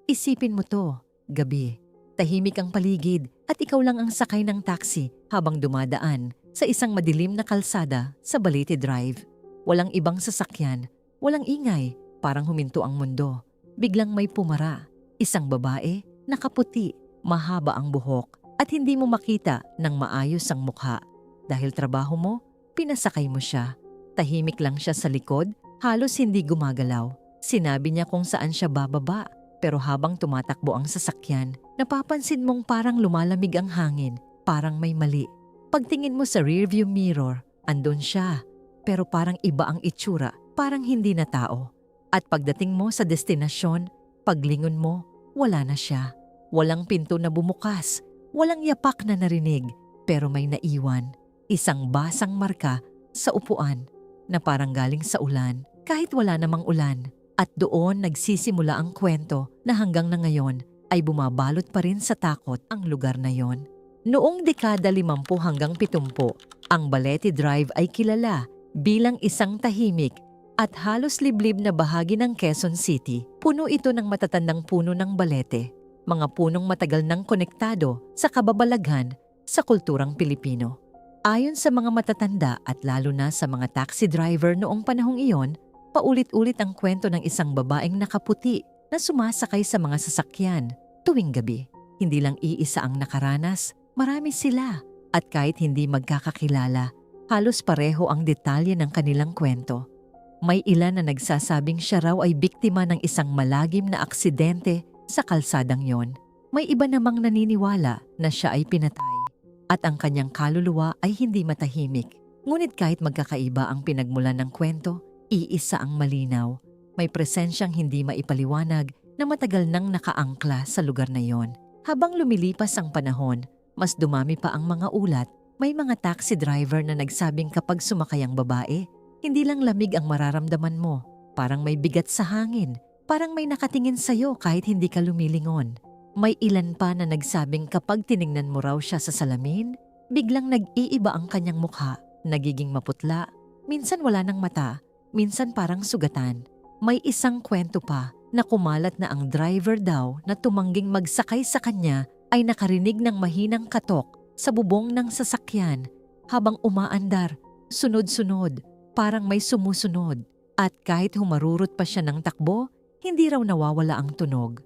Isipin mo to, gabi. Tahimik ang paligid at ikaw lang ang sakay ng taxi habang dumadaan sa isang madilim na kalsada sa Balete Drive. Walang ibang sasakyan, walang ingay, parang huminto ang mundo. Biglang may pumara, isang babae, nakaputi, mahaba ang buhok at hindi mo makita ng maayos ang mukha. Dahil trabaho mo, pinasakay mo siya. Tahimik lang siya sa likod, halos hindi gumagalaw. Sinabi niya kung saan siya bababa. Pero habang tumatakbo ang sasakyan, napapansin mong parang lumalamig ang hangin, parang may mali. Pagtingin mo sa rearview mirror, andun siya. Pero parang iba ang itsura, parang hindi na tao. At pagdating mo sa destinasyon, paglingon mo, wala na siya. Walang pinto na bumukas, walang yapak na narinig, pero may naiwan. Isang basang marka sa upuan na parang galing sa ulan kahit wala namang ulan. At doon nagsisimula ang kwento na hanggang na ngayon ay bumabalot pa rin sa takot ang lugar na yon. Noong dekada 50 hanggang 70, ang Balete Drive ay kilala bilang isang tahimik at halos liblib na bahagi ng Quezon City. Puno ito ng matatandang puno ng Balete, mga punong matagal nang konektado sa kababalaghan sa kulturang Pilipino. Ayon sa mga matatanda at lalo na sa mga taxi driver noong panahong iyon, paulit-ulit ang kwento ng isang babaeng nakaputi na sumasakay sa mga sasakyan tuwing gabi. Hindi lang iisa ang nakaranas, marami sila. At kahit hindi magkakakilala, halos pareho ang detalye ng kanilang kwento. May ilan na nagsasabing siya raw ay biktima ng isang malagim na aksidente sa kalsadang yon. May iba namang naniniwala na siya ay pinatay at ang kanyang kaluluwa ay hindi matahimik. Ngunit kahit magkakaiba ang pinagmulan ng kwento, iisa ang malinaw. May presensyang hindi maipaliwanag na matagal nang nakaangkla sa lugar na yon. Habang lumilipas ang panahon, mas dumami pa ang mga ulat. May mga taxi driver na nagsabing kapag sumakay ang babae, hindi lang lamig ang mararamdaman mo. Parang may bigat sa hangin. Parang may nakatingin sa'yo kahit hindi ka lumilingon. May ilan pa na nagsabing kapag tiningnan mo raw siya sa salamin, biglang nag-iiba ang kanyang mukha. Nagiging maputla, minsan wala ng mata, minsan parang sugatan. May isang kwento pa na kumalat na ang driver daw na tumangging magsakay sa kanya ay nakarinig ng mahinang katok sa bubong ng sasakyan habang umaandar, sunod-sunod, parang may sumusunod. At kahit humarurot pa siya ng takbo, hindi raw nawawala ang tunog.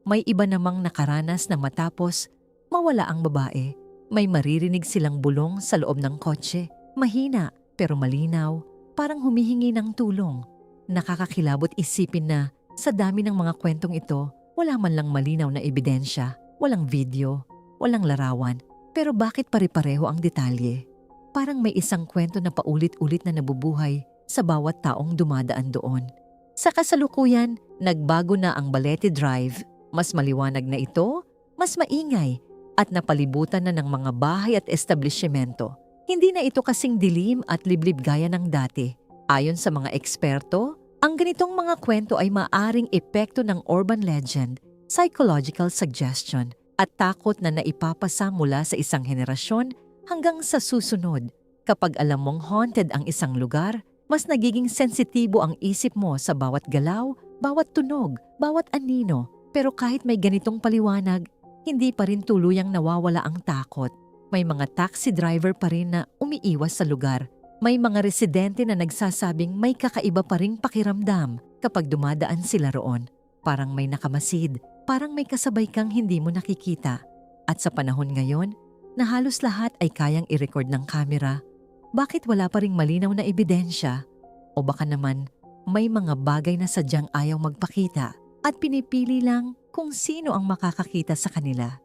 May iba namang nakaranas na matapos mawala ang babae. May maririnig silang bulong sa loob ng kotse, mahina pero malinaw. Parang humihingi ng tulong. Nakakakilabot isipin na sa dami ng mga kwentong ito, wala man lang malinaw na ebidensya, walang video, walang larawan. Pero bakit pare-pareho ang detalye? Parang may isang kwento na paulit-ulit na nabubuhay sa bawat taong dumadaan doon. Sa kasalukuyan, nagbago na ang Balete Drive. Mas maliwanag na ito, mas maingay, at napalibutan na ng mga bahay at establishmento. Hindi na ito kasing dilim at liblib gaya ng dati. Ayon sa mga eksperto, ang ganitong mga kwento ay maaring epekto ng urban legend, psychological suggestion, at takot na naipapasa mula sa isang henerasyon hanggang sa susunod. Kapag alam mong haunted ang isang lugar, mas nagiging sensitibo ang isip mo sa bawat galaw, bawat tunog, bawat anino. Pero kahit may ganitong paliwanag, hindi pa rin tuluyang nawawala ang takot. May mga taxi driver pa rin na umiiwas sa lugar. May mga residente na nagsasabing may kakaiba pa ring pakiramdam kapag dumadaan sila roon. Parang may nakamasid, parang may kasabay kang hindi mo nakikita. At sa panahon ngayon, na halos lahat ay kayang i-record ng kamera, bakit wala pa ring malinaw na ebidensya? O baka naman, may mga bagay na sadyang ayaw magpakita at pinipili lang kung sino ang makakakita sa kanila.